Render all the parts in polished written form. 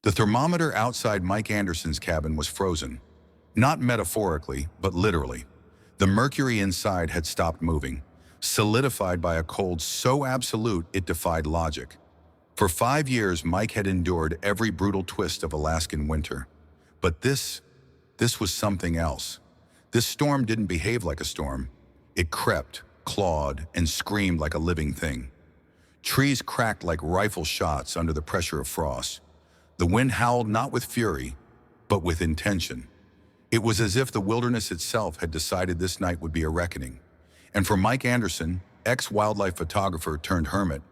The thermometer outside Mike Anderson's cabin was frozen. Not metaphorically, but literally. The mercury inside had stopped moving, solidified by a cold so absolute it defied logic. For 5 years, Mike had endured every brutal twist of Alaskan winter. But this was something else. This storm didn't behave like a storm. It crept, clawed, and screamed like a living thing. Trees cracked like rifle shots under the pressure of frost. The wind howled not with fury, but with intention. It was as if the wilderness itself had decided this night would be a reckoning. And for Mike Anderson, ex-wildlife photographer turned hermit,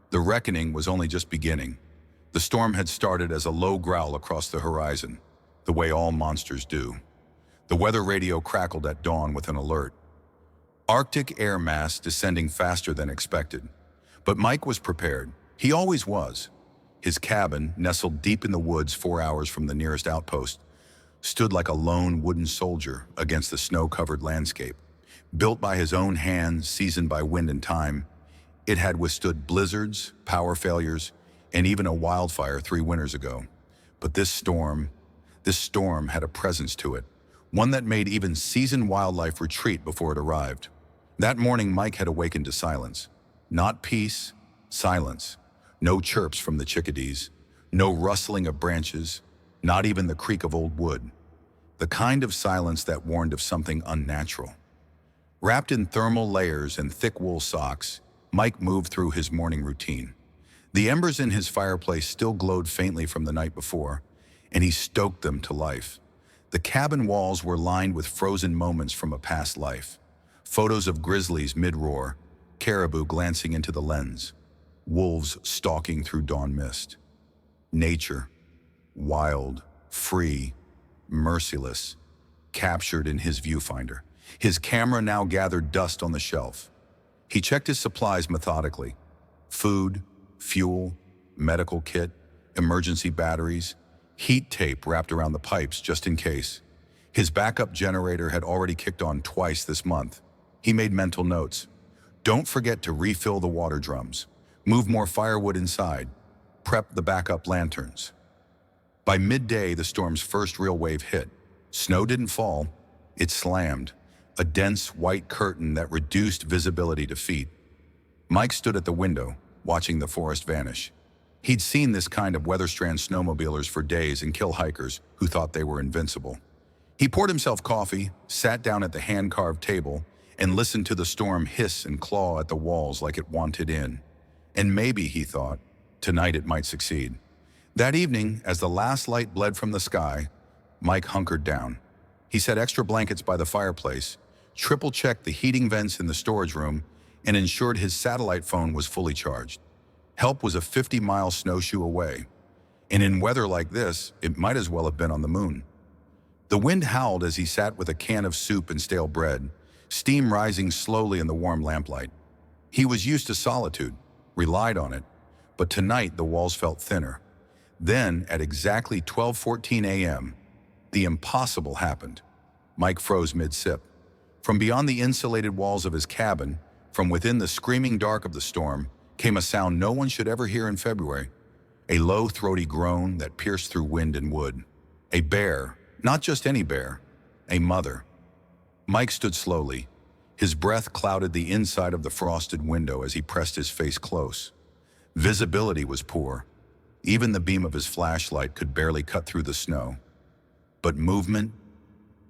the reckoning was only just beginning. The storm had started as a low growl across the horizon, the way all monsters do. The weather radio crackled at dawn with an alert. Arctic air mass descending faster than expected. But Mike was prepared. He always was. His cabin, nestled deep in the woods 4 hours from the nearest outpost, stood like a lone wooden soldier against the snow-covered landscape. Built by his own hands, seasoned by wind and time, it had withstood blizzards, power failures, and even a wildfire 3 winters ago. But this storm had a presence to it, one that made even seasoned wildlife retreat before it arrived. That morning, Mike had awakened to silence. Not peace, silence. No chirps from the chickadees, no rustling of branches, not even the creak of old wood. The kind of silence that warned of something unnatural. Wrapped in thermal layers and thick wool socks, Mike moved through his morning routine. The embers in his fireplace still glowed faintly from the night before, and he stoked them to life. The cabin walls were lined with frozen moments from a past life. Photos of grizzlies mid-roar, caribou glancing into the lens, wolves stalking through dawn mist. Nature, wild, free, merciless, captured in his viewfinder. His camera now gathered dust on the shelf. He checked his supplies methodically. Food, fuel, medical kit, emergency batteries, heat tape wrapped around the pipes just in case. His backup generator had already kicked on twice this month. He made mental notes. Don't forget to refill the water drums. Move more firewood inside. Prep the backup lanterns. By midday, the storm's first real wave hit. Snow didn't fall, it slammed, a dense white curtain that reduced visibility to feet. Mike stood at the window, watching the forest vanish. He'd seen this kind of weather-strand snowmobilers for days and kill hikers who thought they were invincible. He poured himself coffee, sat down at the hand-carved table, and listened to the storm hiss and claw at the walls like it wanted in. And maybe, he thought, tonight it might succeed. That evening, as the last light bled from the sky, Mike hunkered down. He set extra blankets by the fireplace, triple-checked the heating vents in the storage room, and ensured his satellite phone was fully charged. Help was a 50-mile snowshoe away, and in weather like this, it might as well have been on the moon. The wind howled as he sat with a can of soup and stale bread, steam rising slowly in the warm lamplight. He was used to solitude, relied on it, but tonight the walls felt thinner. Then, at exactly 12:14 a.m., the impossible happened. Mike froze mid-sip. From beyond the insulated walls of his cabin, from within the screaming dark of the storm, came a sound no one should ever hear in February. A low, throaty groan that pierced through wind and wood. A bear, not just any bear, a mother. Mike stood slowly. His breath clouded the inside of the frosted window as he pressed his face close. Visibility was poor. Even the beam of his flashlight could barely cut through the snow. But movement?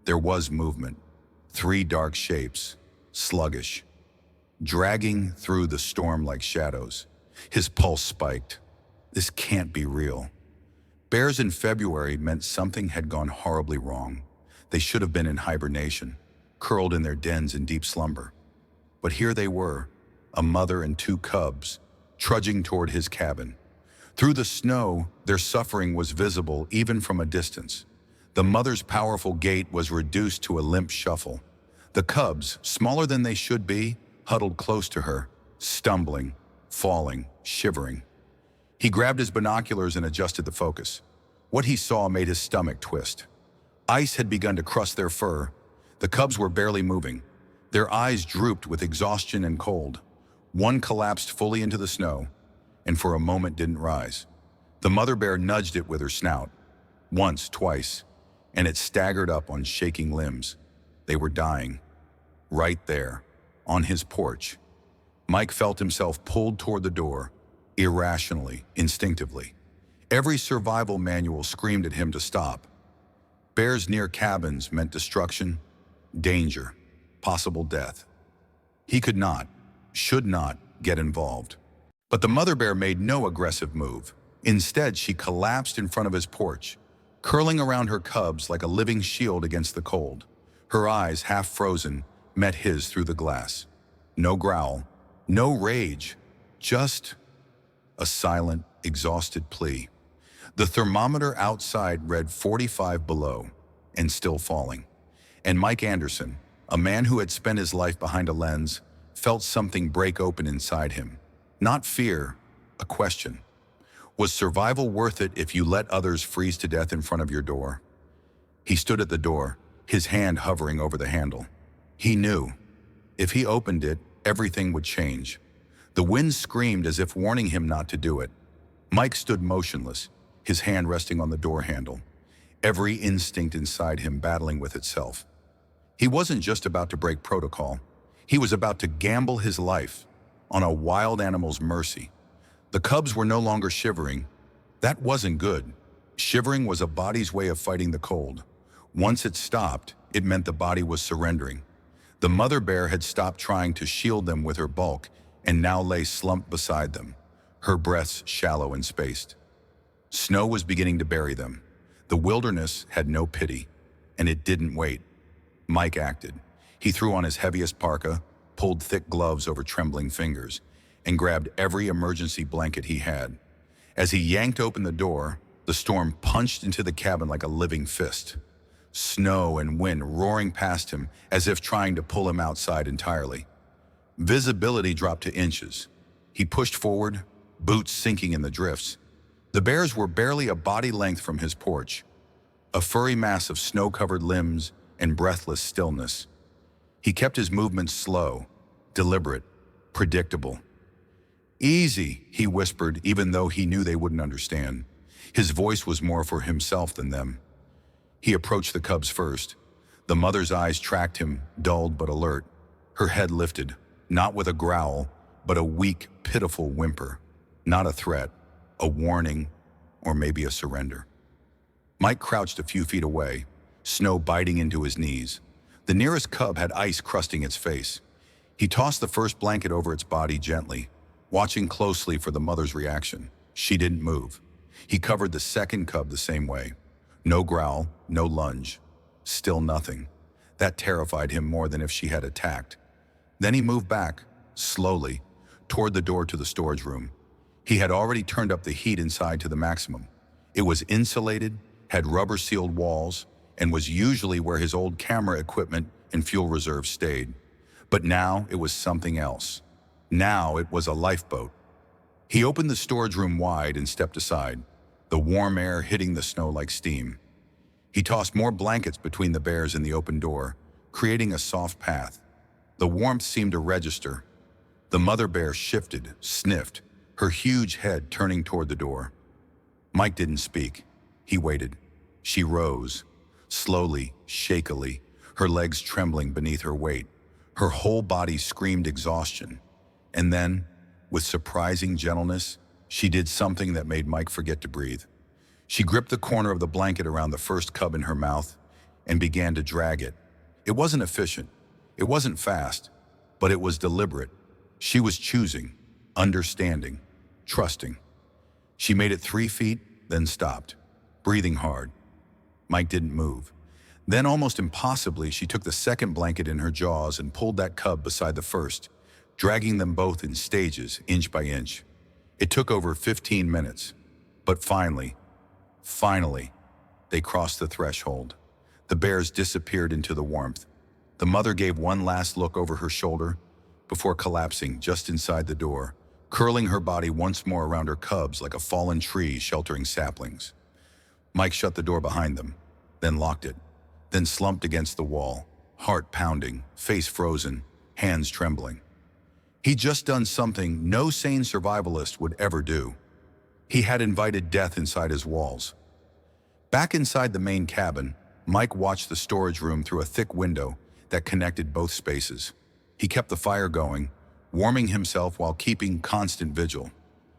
There was movement. 3 dark shapes, sluggish, dragging through the storm like shadows. His pulse spiked. This can't be real. Bears in February meant something had gone horribly wrong. They should have been in hibernation, curled in their dens in deep slumber. But here they were, a mother and 2 cubs, trudging toward his cabin. Through the snow, their suffering was visible even from a distance. The mother's powerful gait was reduced to a limp shuffle. The cubs, smaller than they should be, huddled close to her, stumbling, falling, shivering. He grabbed his binoculars and adjusted the focus. What he saw made his stomach twist. Ice had begun to crust their fur. The cubs were barely moving. Their eyes drooped with exhaustion and cold. One collapsed fully into the snow, and for a moment didn't rise. The mother bear nudged it with her snout, once, twice, and it staggered up on shaking limbs. They were dying. Right there, on his porch. Mike felt himself pulled toward the door, irrationally, instinctively. Every survival manual screamed at him to stop. Bears near cabins meant destruction, danger, possible death. He could not, should not, get involved. But the mother bear made no aggressive move. Instead, she collapsed in front of his porch, curling around her cubs like a living shield against the cold. Her eyes, half frozen, met his through the glass. No growl, no rage, just a silent, exhausted plea. The thermometer outside read 45 below, and still falling. And Mike Anderson, a man who had spent his life behind a lens, felt something break open inside him. Not fear, a question. Was survival worth it if you let others freeze to death in front of your door? He stood at the door, his hand hovering over the handle. He knew, if he opened it, everything would change. The wind screamed as if warning him not to do it. Mike stood motionless, his hand resting on the door handle, every instinct inside him battling with itself. He wasn't just about to break protocol. He was about to gamble his life on a wild animal's mercy. The cubs were no longer shivering. That wasn't good. Shivering was a body's way of fighting the cold. Once it stopped, it meant the body was surrendering. The mother bear had stopped trying to shield them with her bulk and now lay slumped beside them, her breaths shallow and spaced. Snow was beginning to bury them. The wilderness had no pity, and it didn't wait. Mike acted. He threw on his heaviest parka, pulled thick gloves over trembling fingers, and grabbed every emergency blanket he had. As he yanked open the door, the storm punched into the cabin like a living fist. Snow and wind roaring past him as if trying to pull him outside entirely. Visibility dropped to inches. He pushed forward, boots sinking in the drifts. The bears were barely a body length from his porch, a furry mass of snow-covered limbs and breathless stillness. He kept his movements slow, deliberate, predictable. "Easy," he whispered, even though he knew they wouldn't understand. His voice was more for himself than them. He approached the cubs first. The mother's eyes tracked him, dulled but alert. Her head lifted, not with a growl, but a weak, pitiful whimper. Not a threat, a warning, or maybe a surrender. Mike crouched a few feet away, snow biting into his knees. The nearest cub had ice crusting its face. He tossed the first blanket over its body gently, watching closely for the mother's reaction. She didn't move. He covered the second cub the same way. No growl, no lunge. Still nothing. That terrified him more than if she had attacked. Then he moved back, slowly, toward the door to the storage room. He had already turned up the heat inside to the maximum. It was insulated, had rubber-sealed walls, and was usually where his old camera equipment and fuel reserves stayed. But now it was something else. Now it was a lifeboat. He opened the storage room wide and stepped aside, the warm air hitting the snow like steam. He tossed more blankets between the bears and the open door, creating a soft path. The warmth seemed to register. The mother bear shifted, sniffed, her huge head turning toward the door. Mike didn't speak. He waited. She rose, slowly, shakily, her legs trembling beneath her weight. Her whole body screamed exhaustion. And then, with surprising gentleness, she did something that made Mike forget to breathe. She gripped the corner of the blanket around the first cub in her mouth and began to drag it. It wasn't efficient. It wasn't fast, but it was deliberate. She was choosing, understanding, trusting. She made it 3 feet, then stopped, breathing hard. Mike didn't move. Then, almost impossibly, she took the second blanket in her jaws and pulled that cub beside the first, dragging them both in stages, inch by inch. It took over 15 minutes, but finally, they crossed the threshold. The bears disappeared into the warmth. The mother gave one last look over her shoulder before collapsing just inside the door, curling her body once more around her cubs like a fallen tree sheltering saplings. Mike shut the door behind them, then locked it, then slumped against the wall, heart pounding, face frozen, hands trembling. He'd just done something no sane survivalist would ever do. He had invited death inside his walls. Back inside the main cabin, Mike watched the storage room through a thick window that connected both spaces. He kept the fire going, warming himself while keeping constant vigil.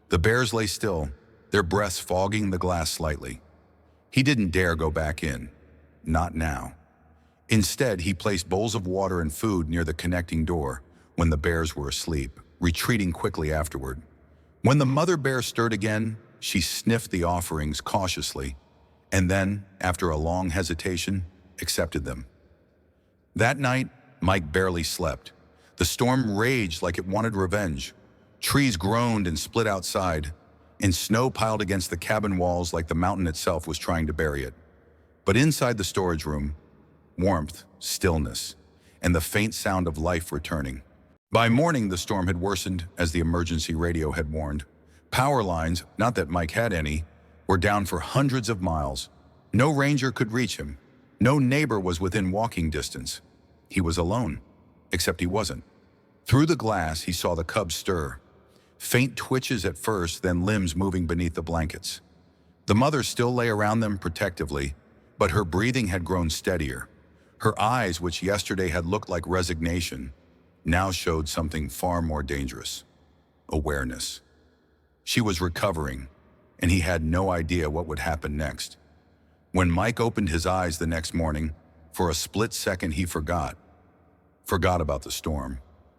The bears lay still, their breaths fogging the glass slightly. He didn't dare go back in. Not now. Instead, he placed bowls of water and food near the connecting door when the bears were asleep, retreating quickly afterward. When the mother bear stirred again, she sniffed the offerings cautiously, and then, after a long hesitation, accepted them. That night, Mike barely slept. The storm raged like it wanted revenge. Trees groaned and split outside, and snow piled against the cabin walls like the mountain itself was trying to bury it. But inside the storage room, warmth, stillness, and the faint sound of life returning. By morning, the storm had worsened as the emergency radio had warned. Power lines, not that Mike had any, were down for hundreds of miles. No ranger could reach him. No neighbor was within walking distance. He was alone, except he wasn't. Through the glass, he saw the cubs stir. Faint twitches at first, then limbs moving beneath the blankets. The mother still lay around them protectively, but her breathing had grown steadier. Her eyes, which yesterday had looked like resignation, now showed something far more dangerous: awareness. She was recovering, and he had no idea what would happen next. When Mike opened his eyes the next morning, for a split second he forgot. Forgot about the storm.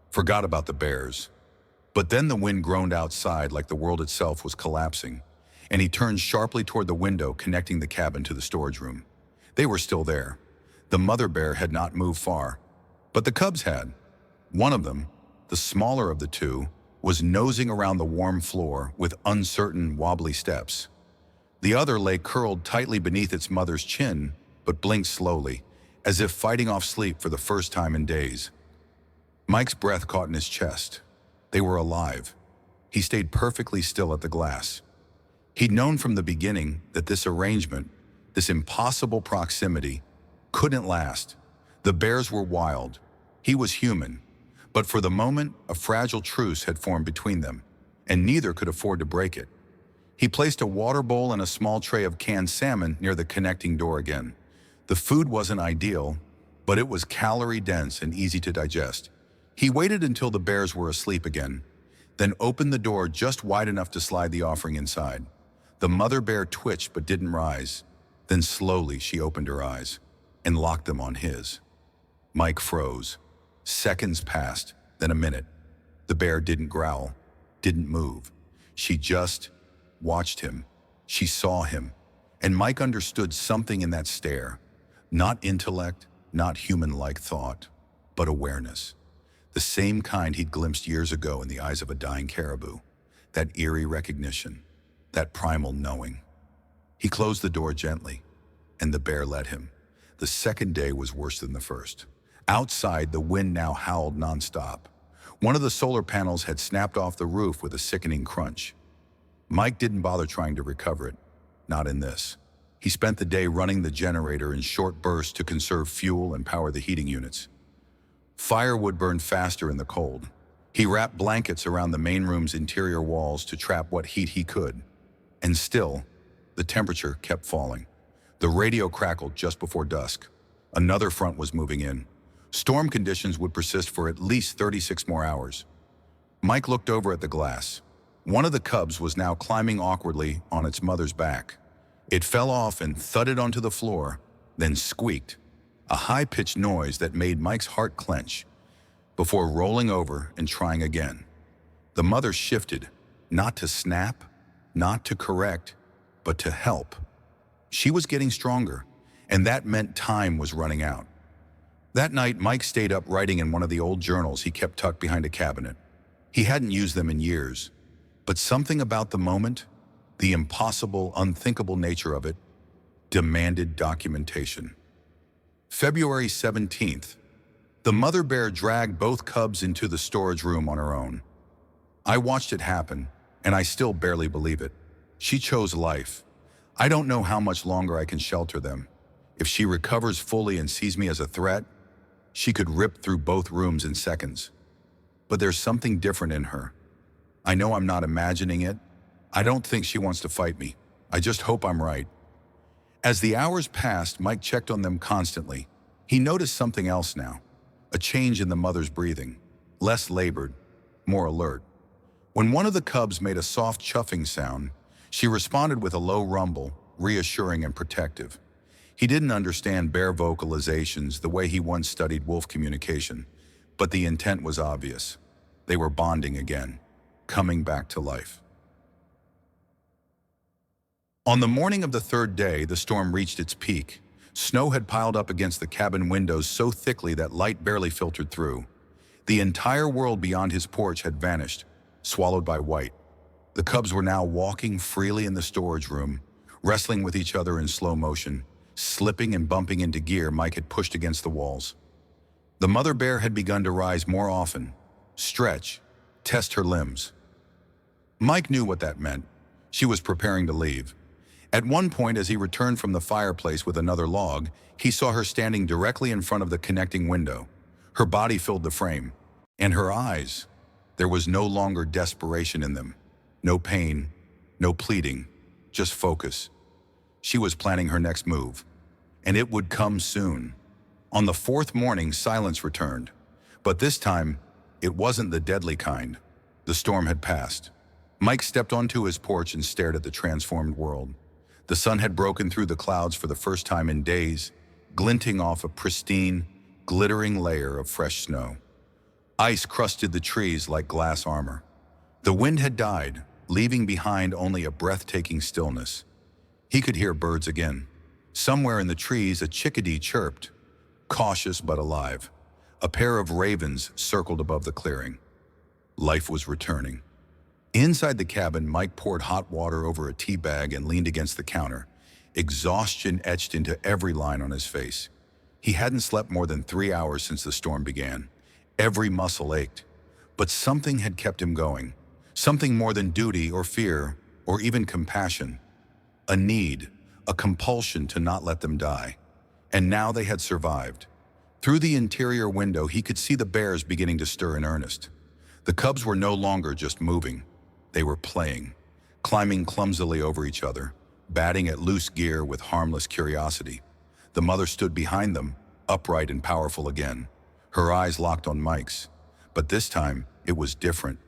Forgot about the bears. But then the wind groaned outside like the world itself was collapsing, and he turned sharply toward the window connecting the cabin to the storage room. They were still there. The mother bear had not moved far, but the cubs had. One of them, the smaller of the two, was nosing around the warm floor with uncertain, wobbly steps. The other lay curled tightly beneath its mother's chin, but blinked slowly, as if fighting off sleep for the first time in days. Mike's breath caught in his chest. They were alive. He stayed perfectly still at the glass. He'd known from the beginning that this arrangement, this impossible proximity, couldn't last. The bears were wild. He was human. But for the moment, a fragile truce had formed between them, and neither could afford to break it. He placed a water bowl and a small tray of canned salmon near the connecting door again. The food wasn't ideal, but it was calorie-dense and easy to digest. He waited until the bears were asleep again, then opened the door just wide enough to slide the offering inside. The mother bear twitched but didn't rise. Then slowly she opened her eyes and locked them on his. Mike froze. Seconds passed, then a minute. The bear didn't growl, didn't move. She just watched him. She saw him. And Mike understood something in that stare. Not intellect, not human-like thought, but awareness. The same kind he'd glimpsed years ago in the eyes of a dying caribou. That eerie recognition, that primal knowing. He closed the door gently, and the bear let him. The second day was worse than the first. Outside, the wind now howled nonstop. One of the solar panels had snapped off the roof with a sickening crunch. Mike didn't bother trying to recover it, not in this. He spent the day running the generator in short bursts to conserve fuel and power the heating units. Firewood burned faster in the cold. He wrapped blankets around the main room's interior walls to trap what heat he could. And still, the temperature kept falling. The radio crackled just before dusk. Another front was moving in. Storm conditions would persist for at least 36 more hours. Mike looked over at the glass. One of the cubs was now climbing awkwardly on its mother's back. It fell off and thudded onto the floor, then squeaked, a high-pitched noise that made Mike's heart clench, before rolling over and trying again. The mother shifted, not to snap, not to correct, but to help. She was getting stronger, and that meant time was running out. That night, Mike stayed up writing in one of the old journals he kept tucked behind a cabinet. He hadn't used them in years, but something about the moment, the impossible, unthinkable nature of it, demanded documentation. February 17th. The mother bear dragged both cubs into the storage room on her own. I watched it happen, and I still barely believe it. She chose life. I don't know how much longer I can shelter them. If she recovers fully and sees me as a threat, she could rip through both rooms in seconds. But there's something different in her. I know I'm not imagining it. I don't think she wants to fight me. I just hope I'm right. As the hours passed, Mike checked on them constantly. He noticed something else now. A change in the mother's breathing. Less labored, more alert. When one of the cubs made a soft chuffing sound, she responded with a low rumble, reassuring and protective. He didn't understand bear vocalizations the way he once studied wolf communication, but the intent was obvious. They were bonding again, coming back to life. On the morning of the third day, the storm reached its peak. Snow had piled up against the cabin windows so thickly that light barely filtered through. The entire world beyond his porch had vanished, swallowed by white. The cubs were now walking freely in the storage room, wrestling with each other in slow motion, slipping and bumping into gear Mike had pushed against the walls. The mother bear had begun to rise more often, stretch, test her limbs. Mike knew what that meant. She was preparing to leave. At one point, as he returned from the fireplace with another log, he saw her standing directly in front of the connecting window. Her body filled the frame, and her eyes, there was no longer desperation in them. No pain, no pleading, just focus. She was planning her next move, and it would come soon. On the fourth morning, silence returned, but this time, it wasn't the deadly kind. The storm had passed. Mike stepped onto his porch and stared at the transformed world. The sun had broken through the clouds for the first time in days, glinting off a pristine, glittering layer of fresh snow. Ice crusted the trees like glass armor. The wind had died, leaving behind only a breathtaking stillness. He could hear birds again. Somewhere in the trees, a chickadee chirped, cautious but alive. A pair of ravens circled above the clearing. Life was returning. Inside the cabin, Mike poured hot water over a tea bag and leaned against the counter, exhaustion etched into every line on his face. He hadn't slept more than 3 hours since the storm began. Every muscle ached, but something had kept him going. Something more than duty or fear or even compassion. A need, a compulsion to not let them die. And now they had survived. Through the interior window, he could see the bears beginning to stir in earnest. The cubs were no longer just moving. They were playing, climbing clumsily over each other, batting at loose gear with harmless curiosity. The mother stood behind them, upright and powerful again, her eyes locked on Mike's. But this time, it was different.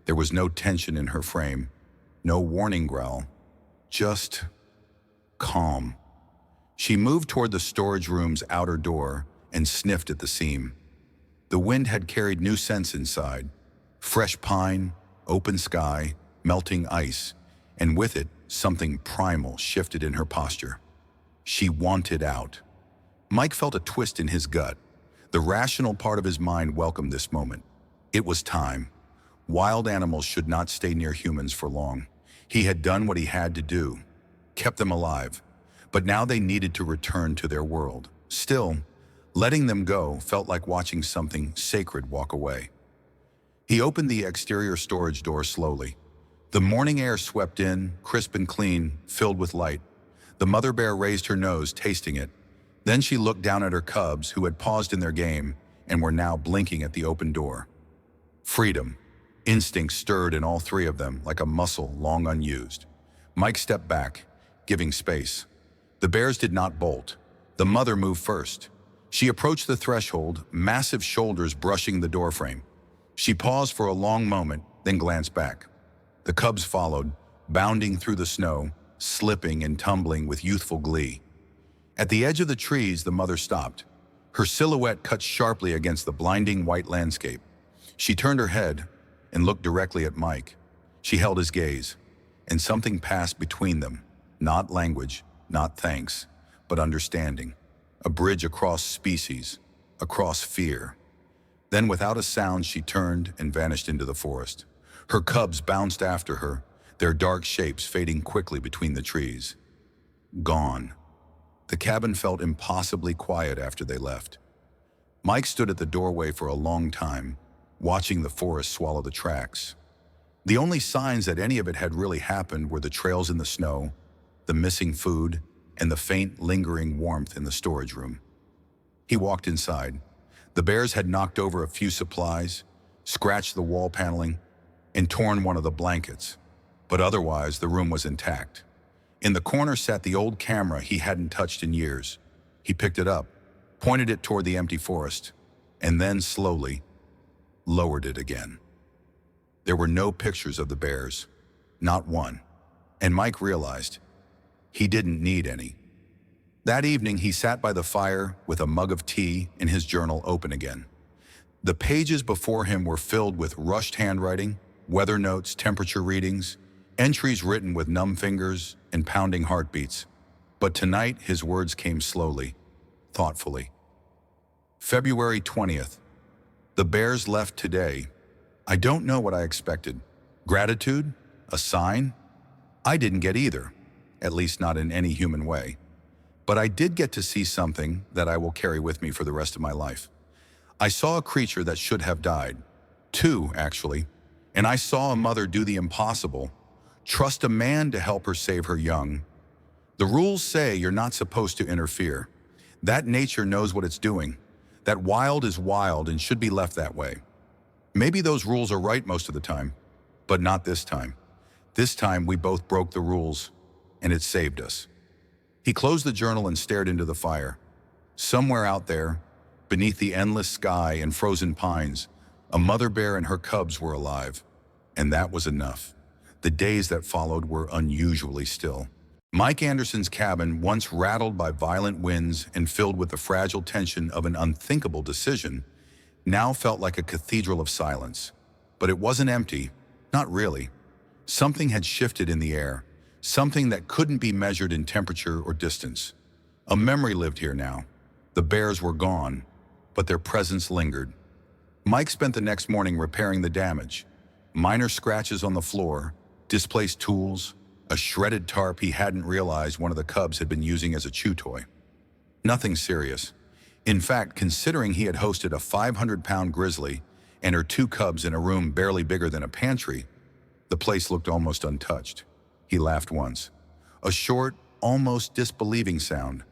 There was no tension in her frame, no warning growl, just calm. She moved toward the storage room's outer door and sniffed at the seam. The wind had carried new scents inside, fresh pine, open sky, melting ice, and with it, something primal shifted in her posture. She wanted out. Mike felt a twist in his gut. The rational part of his mind welcomed this moment. It was time. Wild animals should not stay near humans for long. He had done what he had to do, kept them alive, but now they needed to return to their world. Still, letting them go felt like watching something sacred walk away. He opened the exterior storage door slowly. The morning air swept in, crisp and clean, filled with light. The mother bear raised her nose, tasting it. Then she looked down at her cubs, who had paused in their game and were now blinking at the open door. Freedom. Instinct stirred in all three of them like a muscle long unused. Mike stepped back, giving space. The bears did not bolt. The mother moved first. She approached the threshold, massive shoulders brushing the doorframe. She paused for a long moment, then glanced back. The cubs followed, bounding through the snow, slipping and tumbling with youthful glee. At the edge of the trees, the mother stopped. Her silhouette cut sharply against the blinding white landscape. She turned her head and looked directly at Mike. She held his gaze, and something passed between them. Not language, not thanks, but understanding. A bridge across species, across fear. Then without a sound, she turned and vanished into the forest. Her cubs bounced after her, their dark shapes fading quickly between the trees. Gone. The cabin felt impossibly quiet after they left. Mike stood at the doorway for a long time, watching the forest swallow the tracks. The only signs that any of it had really happened were the trails in the snow, the missing food, and the faint, lingering warmth in the storage room. He walked inside. The bears had knocked over a few supplies, scratched the wall paneling, and torn one of the blankets. but otherwise the room was intact. In the corner sat the old camera he hadn't touched in years. He picked it up, pointed it toward the empty forest, and then slowly lowered it again. There were no pictures of the bears, not one, and Mike realized he didn't need any. That evening, he sat by the fire with a mug of tea and his journal open again. The pages before him were filled with rushed handwriting, weather notes, temperature readings, entries written with numb fingers and pounding heartbeats. But tonight, his words came slowly, thoughtfully. February 20th. The bears left today. I don't know what I expected. Gratitude? A sign? I didn't get either, at least not in any human way. But I did get to see something that I will carry with me for the rest of my life. I saw a creature that should have died. Two, actually. And I saw a mother do the impossible. Trust a man to help her save her young. The rules say you're not supposed to interfere. That nature knows what it's doing. That wild is wild and should be left that way. Maybe those rules are right most of the time, but not this time. This time we both broke the rules, and it saved us. He closed the journal and stared into the fire. Somewhere out there, beneath the endless sky and frozen pines, a mother bear and her cubs were alive. And that was enough. The days that followed were unusually still. Mike Anderson's cabin, once rattled by violent winds and filled with the fragile tension of an unthinkable decision, now felt like a cathedral of silence. But it wasn't empty, not really. Something had shifted in the air, something that couldn't be measured in temperature or distance. A memory lived here now. The bears were gone, but their presence lingered. Mike spent the next morning repairing the damage. Minor scratches on the floor, displaced tools, a shredded tarp he hadn't realized one of the cubs had been using as a chew toy. Nothing serious. In fact, considering he had hosted a 500-pound grizzly and her two cubs in a room barely bigger than a pantry, the place looked almost untouched. He laughed once. A short, almost disbelieving sound.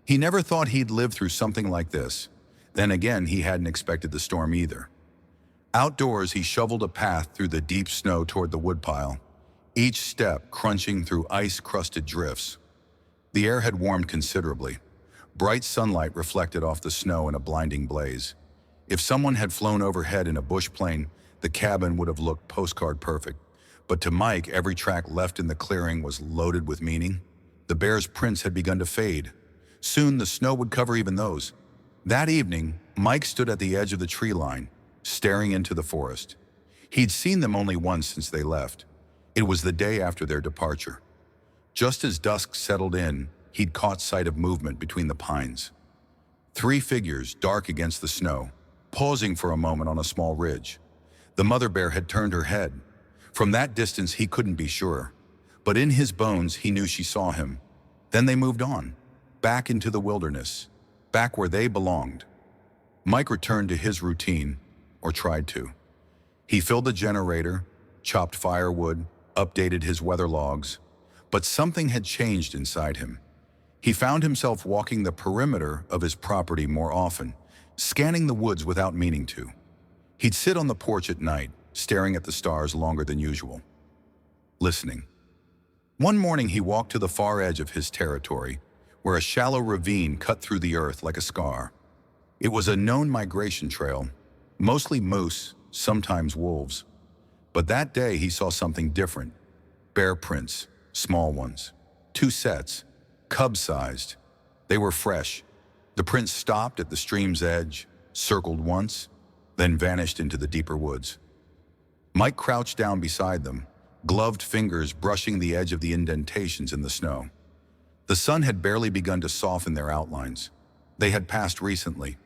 He never thought he'd live through something like this. Then again, he hadn't expected the storm either. Outdoors, he shoveled a path through the deep snow toward the woodpile, each step crunching through ice-crusted drifts. The air had warmed considerably. Bright sunlight reflected off the snow in a blinding blaze. If someone had flown overhead in a bush plane, the cabin would have looked postcard perfect. But to Mike, every track left in the clearing was loaded with meaning. The bears' prints had begun to fade. Soon the snow would cover even those. That evening, Mike stood at the edge of the tree line, staring into the forest. He'd seen them only once since they left. It was the day after their departure. Just as dusk settled in, he'd caught sight of movement between the pines. Three figures, dark against the snow, pausing for a moment on a small ridge. The mother bear had turned her head. From that distance, he couldn't be sure. But in his bones, he knew she saw him. Then they moved on, back into the wilderness, back where they belonged. Mike returned to his routine, or tried to. He filled the generator, chopped firewood, updated his weather logs, but something had changed inside him. He found himself walking the perimeter of his property more often, scanning the woods without meaning to. He'd sit on the porch at night, staring at the stars longer than usual, listening. One morning he walked to the far edge of his territory, where a shallow ravine cut through the earth like a scar. It was a known migration trail, mostly moose, sometimes wolves. But that day he saw something different. Bear prints, small ones. 2 sets, cub-sized. They were fresh. The prints stopped at the stream's edge, circled once, then vanished into the deeper woods. Mike crouched down beside them, gloved fingers brushing the edge of the indentations in the snow. The sun had barely begun to soften their outlines. They had passed recently.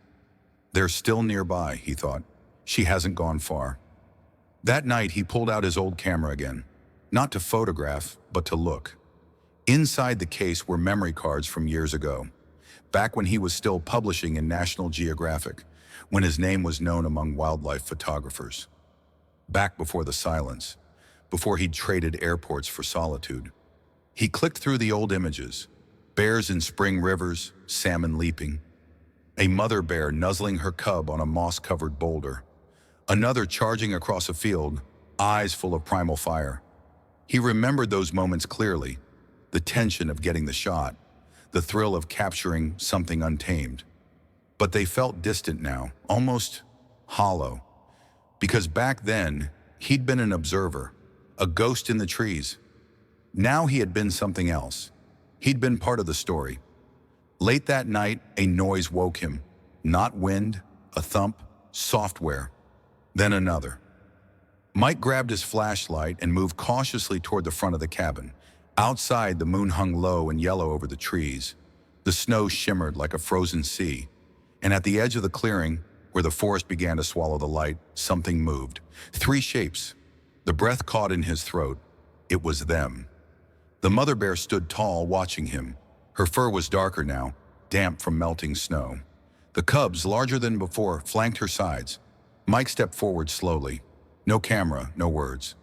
They're still nearby, he thought. She hasn't gone far. That night, he pulled out his old camera again, not to photograph, but to look. Inside the case were memory cards from years ago, back when he was still publishing in National Geographic, when his name was known among wildlife photographers. Back before the silence, before he'd traded airports for solitude. He clicked through the old images, bears in spring rivers, salmon leaping, a mother bear nuzzling her cub on a moss-covered boulder, another charging across a field, eyes full of primal fire. He remembered those moments clearly, the tension of getting the shot, the thrill of capturing something untamed. But they felt distant now, almost hollow, because back then, he'd been an observer, a ghost in the trees. Now he had been something else. He'd been part of the story. Late that night, a noise woke him. Not wind, a thump, software. Then another. Mike grabbed his flashlight and moved cautiously toward the front of the cabin. Outside, the moon hung low and yellow over the trees. The snow shimmered like a frozen sea. And at the edge of the clearing, where the forest began to swallow the light, something moved. 3 shapes. The breath caught in his throat. It was them. The mother bear stood tall, watching him. Her fur was darker now, damp from melting snow. The cubs, larger than before, flanked her sides. Mike stepped forward slowly. No camera, no words.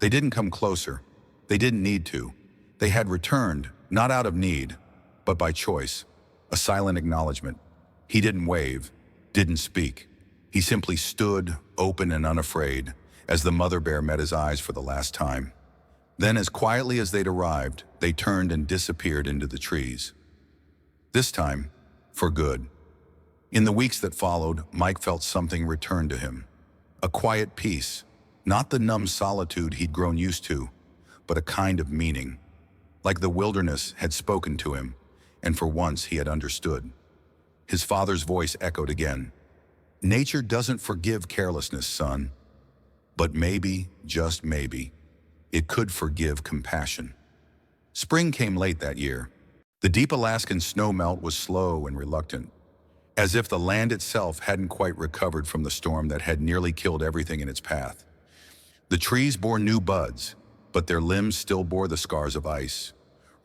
They didn't come closer. They didn't need to. They had returned, not out of need, but by choice. A silent acknowledgement. He didn't wave, didn't speak. He simply stood, open and unafraid, as the mother bear met his eyes for the last time. Then, as quietly as they'd arrived, they turned and disappeared into the trees. This time, for good. In the weeks that followed, Mike felt something return to him. A quiet peace, not the numb solitude he'd grown used to, but a kind of meaning. Like the wilderness had spoken to him, and for once he had understood. His father's voice echoed again. Nature doesn't forgive carelessness, son. But maybe, just maybe, it could forgive compassion. Spring came late that year. The deep Alaskan snowmelt was slow and reluctant, as if the land itself hadn't quite recovered from the storm that had nearly killed everything in its path. The trees bore new buds, but their limbs still bore the scars of ice.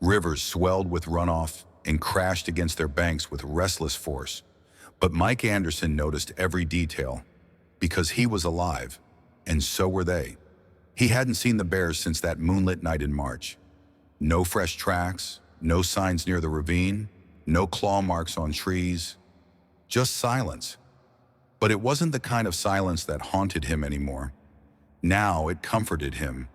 Rivers swelled with runoff and crashed against their banks with restless force. But Mike Anderson noticed every detail, because he was alive, and so were they. He hadn't seen the bears since that moonlit night in March. No fresh tracks, no signs near the ravine, no claw marks on trees, just silence. But it wasn't the kind of silence that haunted him anymore. Now it comforted him,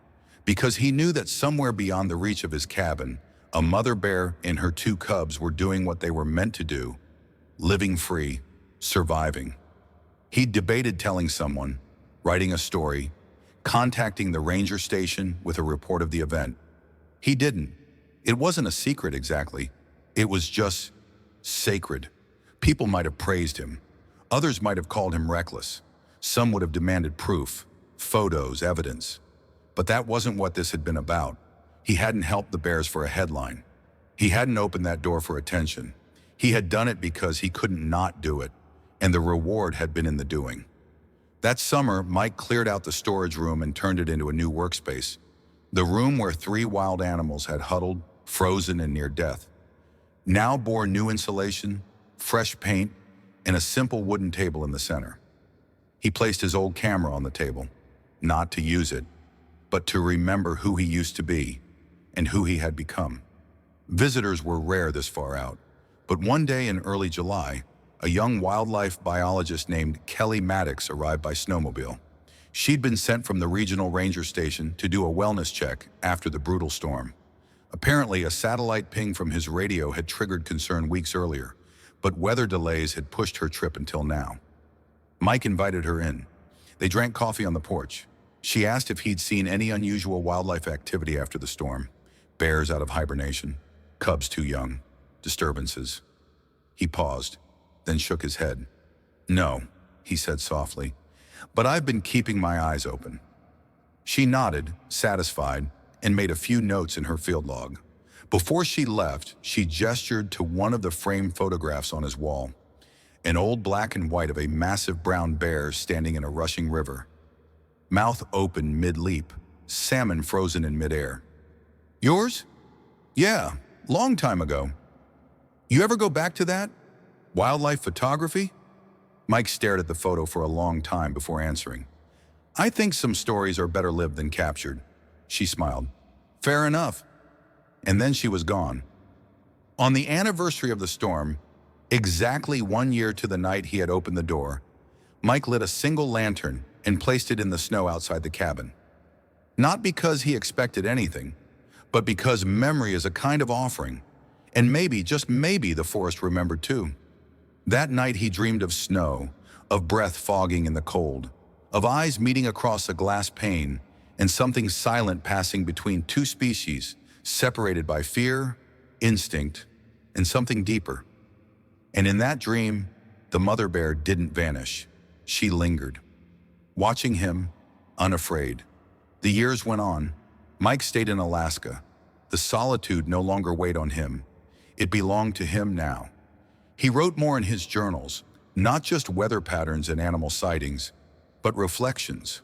because he knew that somewhere beyond the reach of his cabin, a mother bear and her 2 cubs were doing what they were meant to do, living free, surviving. He'd debated telling someone, writing a story, contacting the ranger station with a report of the event. He didn't. It wasn't a secret exactly. It was just sacred. People might have praised him. Others might have called him reckless. Some would have demanded proof, photos, evidence. But that wasn't what this had been about. He hadn't helped the bears for a headline. He hadn't opened that door for attention. He had done it because he couldn't not do it, and the reward had been in the doing. That summer, Mike cleared out the storage room and turned it into a new workspace. The room where 3 wild animals had huddled, frozen and near death, now bore new insulation, fresh paint, and a simple wooden table in the center. He placed his old camera on the table, not to use it, but to remember who he used to be and who he had become. Visitors were rare this far out, but one day in early July, a young wildlife biologist named Kelly Maddox arrived by snowmobile. She'd been sent from the regional ranger station to do a wellness check after the brutal storm. Apparently, a satellite ping from his radio had triggered concern weeks earlier, but weather delays had pushed her trip until now. Mike invited her in. They drank coffee on the porch. She asked if he'd seen any unusual wildlife activity after the storm. Bears out of hibernation, cubs too young, disturbances. He paused, then shook his head. No, he said softly, but I've been keeping my eyes open. She nodded, satisfied, and made a few notes in her field log. Before she left, she gestured to one of the framed photographs on his wall, an old black and white of a massive brown bear standing in a rushing river. Mouth open mid-leap, salmon frozen in midair. Yours? Yeah, long time ago. You ever go back to that? Wildlife photography? Mike stared at the photo for a long time before answering. I think some stories are better lived than captured. She smiled. Fair enough. And then she was gone. On the anniversary of the storm, exactly 1 year to the night he had opened the door, Mike lit a single lantern and placed it in the snow outside the cabin. Not because he expected anything, but because memory is a kind of offering, and maybe, just maybe, the forest remembered too. That night he dreamed of snow, of breath fogging in the cold, of eyes meeting across a glass pane, and something silent passing between two species, separated by fear, instinct, and something deeper. And in that dream, the mother bear didn't vanish. She lingered, watching him, unafraid. The years went on. Mike stayed in Alaska. The solitude no longer weighed on him. It belonged to him now. He wrote more in his journals, not just weather patterns and animal sightings, but reflections,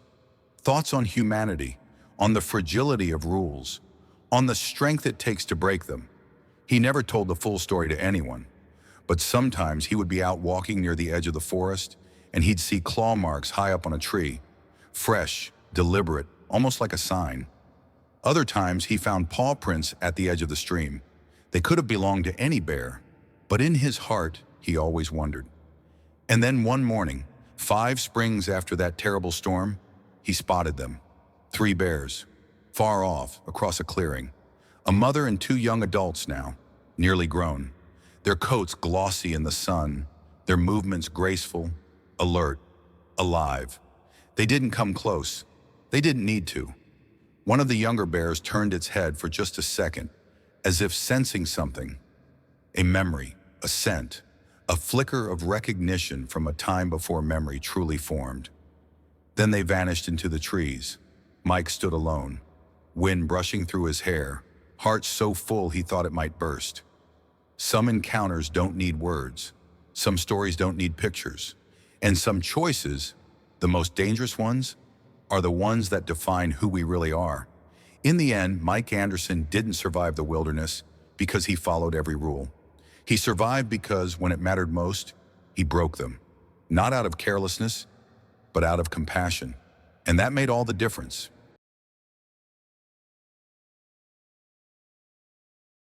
thoughts on humanity, on the fragility of rules, on the strength it takes to break them. He never told the full story to anyone, but sometimes he would be out walking near the edge of the forest and he'd see claw marks high up on a tree, fresh, deliberate, almost like a sign. Other times he found paw prints at the edge of the stream. They could have belonged to any bear, but in his heart, he always wondered. And then one morning, 5 springs after that terrible storm, he spotted them. 3 bears, far off, across a clearing. A mother and 2 young adults now, nearly grown. Their coats glossy in the sun, their movements graceful, alert, alive. They didn't come close. They didn't need to. One of the younger bears turned its head for just a second, as if sensing something. A memory, a scent, a flicker of recognition from a time before memory truly formed. Then they vanished into the trees. Mike stood alone, wind brushing through his hair, heart so full he thought it might burst. Some encounters don't need words. Some stories don't need pictures. And some choices, the most dangerous ones, are the ones that define who we really are. In the end, Mike Anderson didn't survive the wilderness because he followed every rule. He survived because, when it mattered most, he broke them. Not out of carelessness, but out of compassion. And that made all the difference.